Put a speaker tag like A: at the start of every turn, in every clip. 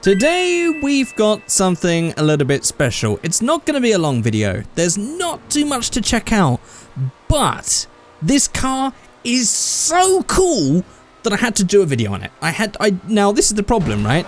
A: Today we've got something a little bit special. It's not going to be a long video. There's not too much to check out, but this car is so cool that I had to do a video on it. Now this is the problem, right?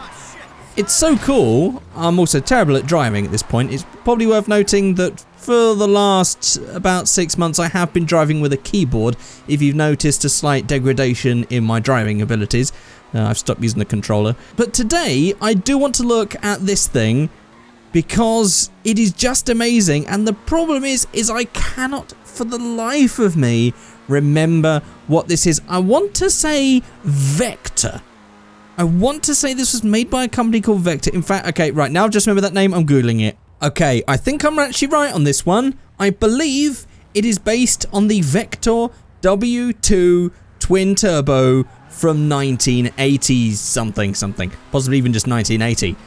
A: It's so cool. I'm also terrible at driving at this point. It's probably worth noting that for the last about 6 months I have been driving with a keyboard. If you've noticed a slight degradation in my driving abilities, I've stopped using the controller. But today I do want to look at this thing because it is just amazing, and the problem is I cannot for the life of me remember what this is. I want to say Vector. I want to say this was made by a company called Vector. In fact, okay, right now, just remember that name, I'm Googling it. Okay, I think I'm actually right on this one. I believe it is based on the Vector W2 twin turbo from 1980 something, possibly even just 1980.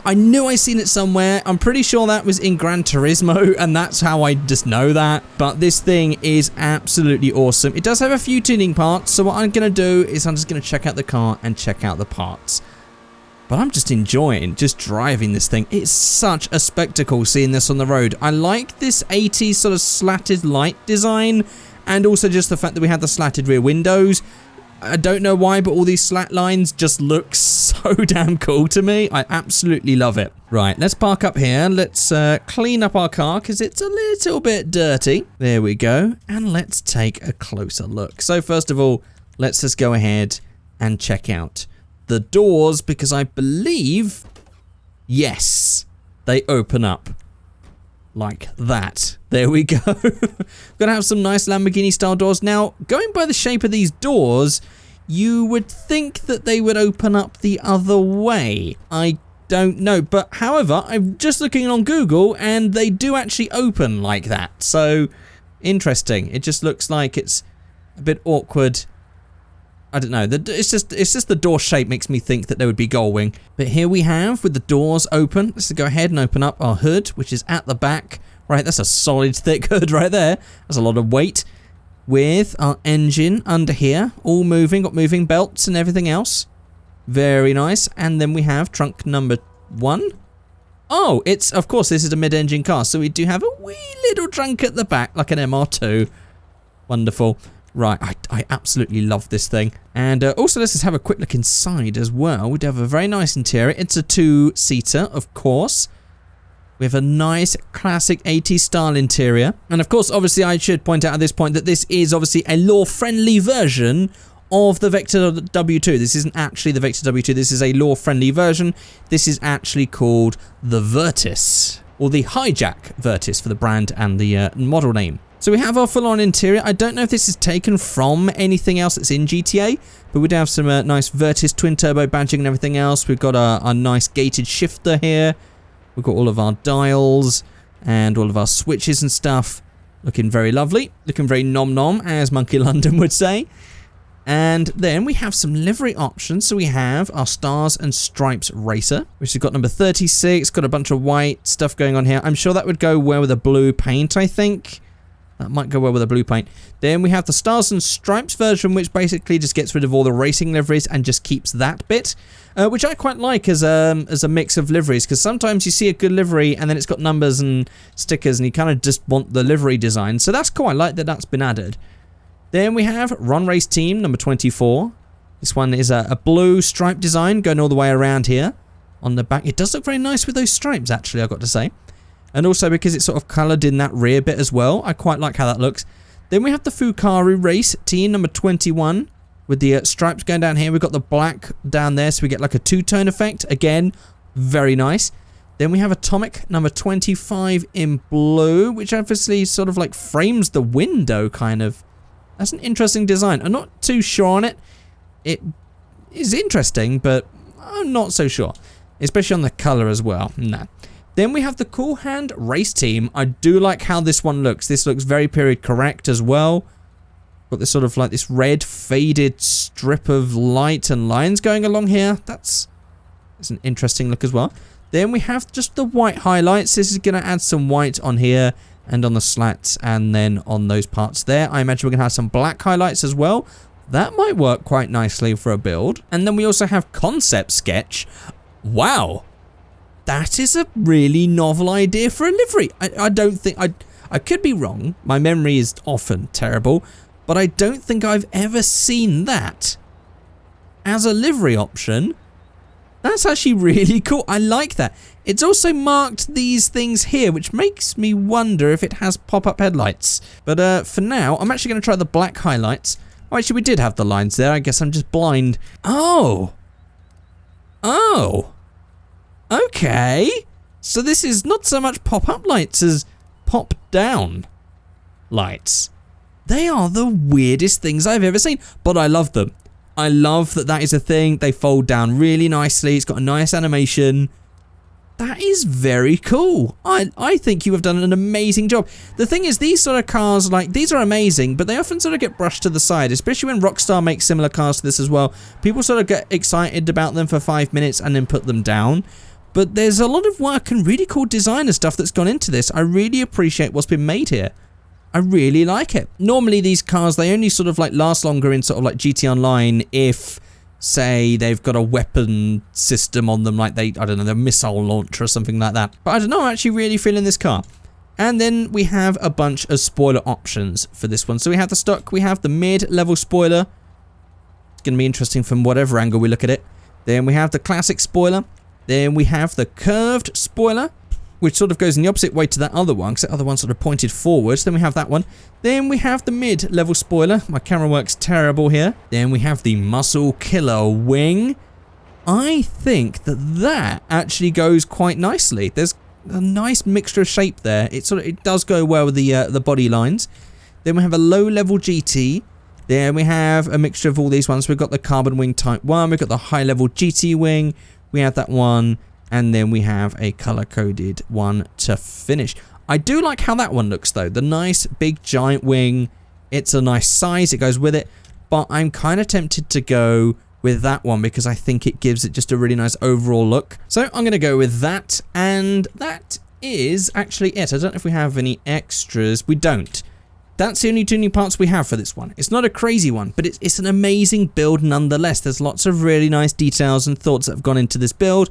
A: I knew I seen it somewhere. I'm pretty sure that was in Gran Turismo, and that's how I just know that. But this thing is absolutely awesome. It does have a few tuning parts, so what I'm going to do is I'm just going to check out the car and check out the parts. But I'm just enjoying just driving this thing. It's such a spectacle seeing this on the road. I like this 80s sort of slatted light design, and also just the fact that we have the slatted rear windows. I don't know why, but all these slat lines just look so damn cool to me. I absolutely love it. Right, let's park up here. Let's clean up our car because it's a little bit dirty. There we go. And let's take a closer look. So first of all, let's just go ahead and check out the doors, because I believe, yes, they open up like that. There we go. Gonna have some nice Lamborghini style doors. Now, going by the shape of these doors, you would think that they would open up the other way. I don't know, but however, I'm just looking on Google and they do actually open like that. So interesting. It just looks like it's a bit awkward. I don't know. It's just the door shape makes me think that there would be gull wing. But here we have, with the doors open, let's go ahead and open up our hood, which is at the back. Right, that's a solid thick hood right there. That's a lot of weight. With our engine under here, all moving, got moving belts and everything else. Very nice. And then we have trunk number 1. Oh, of course, this is a mid-engine car, so we do have a wee little trunk at the back, like an MR2. Wonderful. Right, I absolutely love this thing. And also, let's just have a quick look inside as well. We do have a very nice interior. It's a 2-seater, of course. We have a nice classic 80s style interior. And of course, obviously, I should point out at this point that this is obviously a law-friendly version of the Vector W2. This isn't actually the Vector W2. This is a law-friendly version. This is actually called the Vertice, or the Hijak Vertice for the brand and the model name. So we have our full-on interior. I don't know if this is taken from anything else that's in GTA, but we do have some nice Vertice twin-turbo badging and everything else. We've got our nice gated shifter here. We've got all of our dials and all of our switches and stuff. Looking very lovely. Looking very nom-nom, as Monkey London would say. And then we have some livery options. So we have our Stars and Stripes Racer, which has got number 36. Got a bunch of white stuff going on here. I'm sure that would go well with a blue paint, I think. That might go well with a blue paint. Then we have the Stars and Stripes version, which basically just gets rid of all the racing liveries and just keeps that bit, which I quite like as a mix of liveries, because sometimes you see a good livery and then it's got numbers and stickers and you kind of just want the livery design. So that's cool. I like that that's been added. Then we have Run Race Team number 24. This one is a blue stripe design going all the way around here on the back. It does look very nice with those stripes, actually, I've got to say. And also because it's sort of coloured in that rear bit as well. I quite like how that looks. Then we have the Figureight Race Team number 21 with the stripes going down here. We've got the black down there, so we get like a two-tone effect. Again, very nice. Then we have Atomic number 25 in blue, which obviously sort of like frames the window, kind of. That's an interesting design. I'm not too sure on it. It is interesting, but I'm not so sure. Especially on the colour as well. No. Then we have the Cool Hand Race Team. I do like how this one looks. This looks very period correct as well. Got this sort of like this red faded strip of light and lines going along here. That's an interesting look as well. Then we have just the white highlights. This is going to add some white on here and on the slats and then on those parts there. I imagine we're going to have some black highlights as well. That might work quite nicely for a build. And then we also have Concept Sketch. Wow. That is a really novel idea for a livery. I don't think... I could be wrong. My memory is often terrible. But I don't think I've ever seen that as a livery option. That's actually really cool. I like that. It's also marked these things here, which makes me wonder if it has pop-up headlights. But for now, I'm actually going to try the black highlights. Oh, actually, we did have the lines there. I guess I'm just blind. Oh. Oh. Okay. So this is not so much pop-up lights as pop-down lights. They are the weirdest things I've ever seen, but I love them. I love that that is a thing. They fold down really nicely. It's got a nice animation. That is very cool. I think you have done an amazing job. The thing is, these sort of cars, like, these are amazing, but they often sort of get brushed to the side, especially when Rockstar makes similar cars to this as well. People sort of get excited about them for 5 minutes and then put them down. But there's a lot of work and really cool designer stuff that's gone into this. I really appreciate what's been made here. I really like it. Normally these cars, they only sort of like last longer in sort of like GT Online if, say, they've got a weapon system on them, like I don't know, the missile launcher or something like that. But I don't know, I'm actually really feeling this car. And then we have a bunch of spoiler options for this one. So we have the stock, we have the mid-level spoiler. It's going to be interesting from whatever angle we look at it. Then we have the classic spoiler. Then we have the curved spoiler, which sort of goes in the opposite way to that other one, because that other one sort of pointed forwards. Then we have that one. Then we have the mid-level spoiler. My camera works terrible here. Then we have the muscle killer wing. I think that actually goes quite nicely. There's a nice mixture of shape there. It does go well with the body lines. Then we have a low-level GT. Then we have a mixture of all these ones. We've got the carbon wing type 1. We've got the high-level GT wing. We have that one. And then we have a color-coded one to finish. I do like how that one looks, though. The nice, big, giant wing. It's a nice size. It goes with it. But I'm kind of tempted to go with that one because I think it gives it just a really nice overall look. So I'm going to go with that. And that is actually it. I don't know if we have any extras. We don't. That's the only two new parts we have for this one. It's not a crazy one, but it's an amazing build nonetheless. There's lots of really nice details and thoughts that have gone into this build.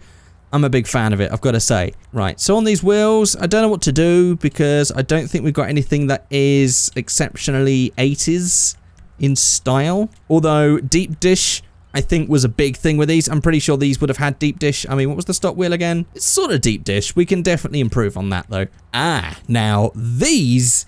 A: I'm a big fan of it, I've got to say. Right, so on these wheels, I don't know what to do because I don't think we've got anything that is exceptionally 80s in style. Although deep dish, I think, was a big thing with these. I'm pretty sure these would have had deep dish. I mean, what was the stock wheel again? It's sort of deep dish. We can definitely improve on that, though. Now, these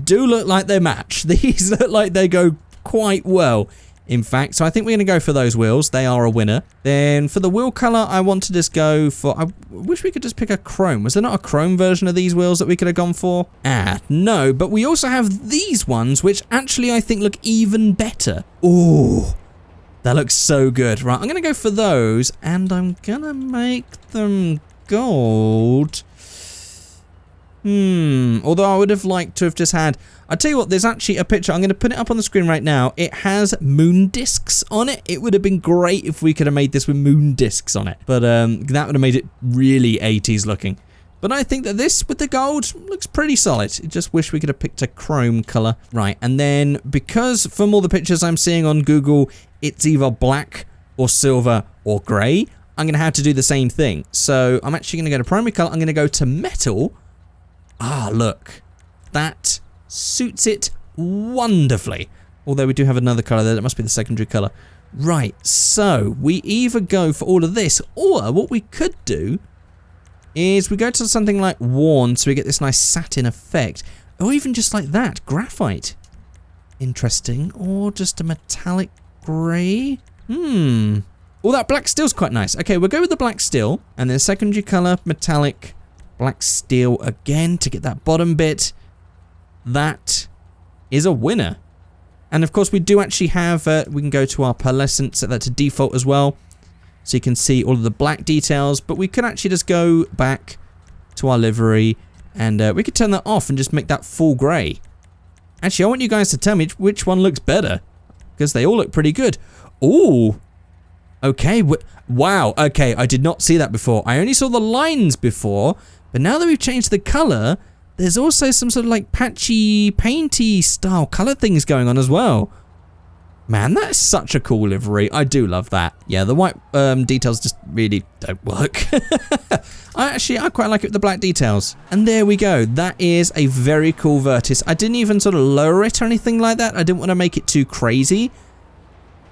A: do look like they match. These look like they go quite well, in fact. So I think we're going to go for those wheels. They are a winner. Then for the wheel color, I want to just go for... I wish we could just pick a chrome. Was there not a chrome version of these wheels that we could have gone for? No. But we also have these ones, which actually I think look even better. Ooh, that looks so good. Right, I'm going to go for those, and I'm going to make them gold. Although I would have liked to have just had... I'll tell you what, there's actually a picture. I'm going to put it up on the screen right now. It has moon discs on it. It would have been great if we could have made this with moon discs on it. But that would have made it really 80s looking. But I think that this with the gold looks pretty solid. I just wish we could have picked a chrome color. Right, and then because from all the pictures I'm seeing on Google, it's either black or silver or grey, I'm going to have to do the same thing. So I'm actually going to go to primary color. I'm going to go to metal. Look, that suits it wonderfully. Although we do have another colour there, that must be the secondary colour. Right, so we either go for all of this, or what we could do is we go to something like worn, so we get this nice satin effect, or even just like that, graphite. Interesting, or just a metallic grey. All that black steel's quite nice. Okay, we'll go with the black steel, and then secondary colour, metallic, black steel again to get that bottom bit. That is a winner. And of course we do actually have, we can go to our pearlescent, set that to default as well. So you can see all of the black details, but we could actually just go back to our livery and we could turn that off and just make that full grey. Actually, I want you guys to tell me which one looks better, because they all look pretty good. Ooh. Okay, wow, okay, I did not see that before. I only saw the lines before, but now that we've changed the colour, there's also some sort of like patchy, painty style colour things going on as well. Man, that is such a cool livery. I do love that. Yeah, the white details just really don't work. I quite like it with the black details. And there we go. That is a very cool Vertice. I didn't even sort of lower it or anything like that. I didn't want to make it too crazy.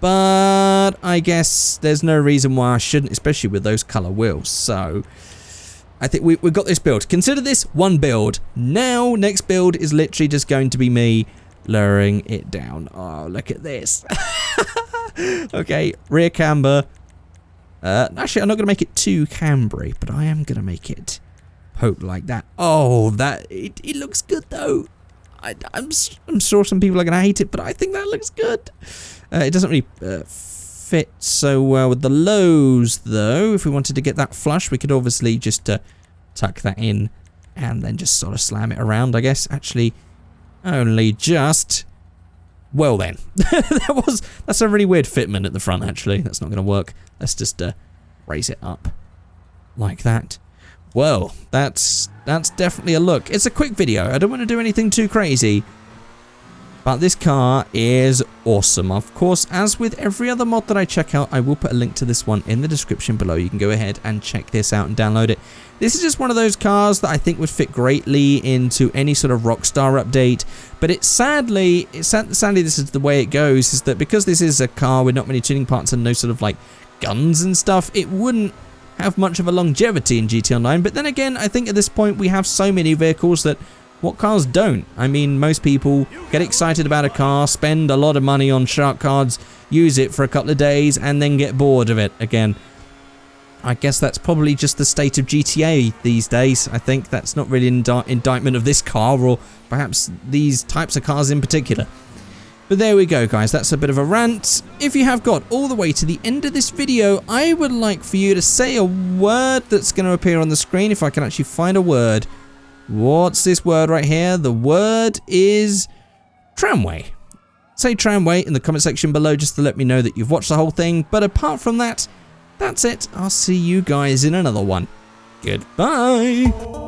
A: But I guess there's no reason why I shouldn't, especially with those color wheels. So I think we've got this build. Consider this one build. Now, next build is literally just going to be me lowering it down. Oh, look at this. Okay, rear camber. Actually, I'm not going to make it too cambery, but I am going to make it poke like that. Oh, it looks good though. I'm sure some people are going to hate it, but I think that looks good. It doesn't really fit so well with the lows though. If we wanted to get that flush, we could obviously just tuck that in and then just sort of slam it around, I guess. Actually, only just... Well then, that's a really weird fitment at the front actually. That's not going to work. Let's just raise it up like that. Well, that's definitely a look. It's a quick video. I don't want to do anything too crazy. But this car is awesome. Of course, as with every other mod that I check out, I will put a link to this one in the description below. You can go ahead and check this out and download it. This is just one of those cars that I think would fit greatly into any sort of Rockstar update. But sadly, this is the way it goes, is that because this is a car with not many tuning parts and no sort of like guns and stuff, it wouldn't have much of a longevity in GT Online. But then again, I think at this point we have so many vehicles that what cars don't? I mean, most people get excited about a car, spend a lot of money on shark cards, use it for a couple of days, and then get bored of it again. I guess that's probably just the state of GTA these days. I think that's not really an indictment of this car, or perhaps these types of cars in particular. But there we go, guys. That's a bit of a rant. If you have got all the way to the end of this video, I would like for you to say a word that's going to appear on the screen, if I can actually find a word. What's this word right here? The word is tramway. Say tramway in the comment section below just to let me know that you've watched the whole thing. But apart from that, that's it. I'll see you guys in another one. Goodbye.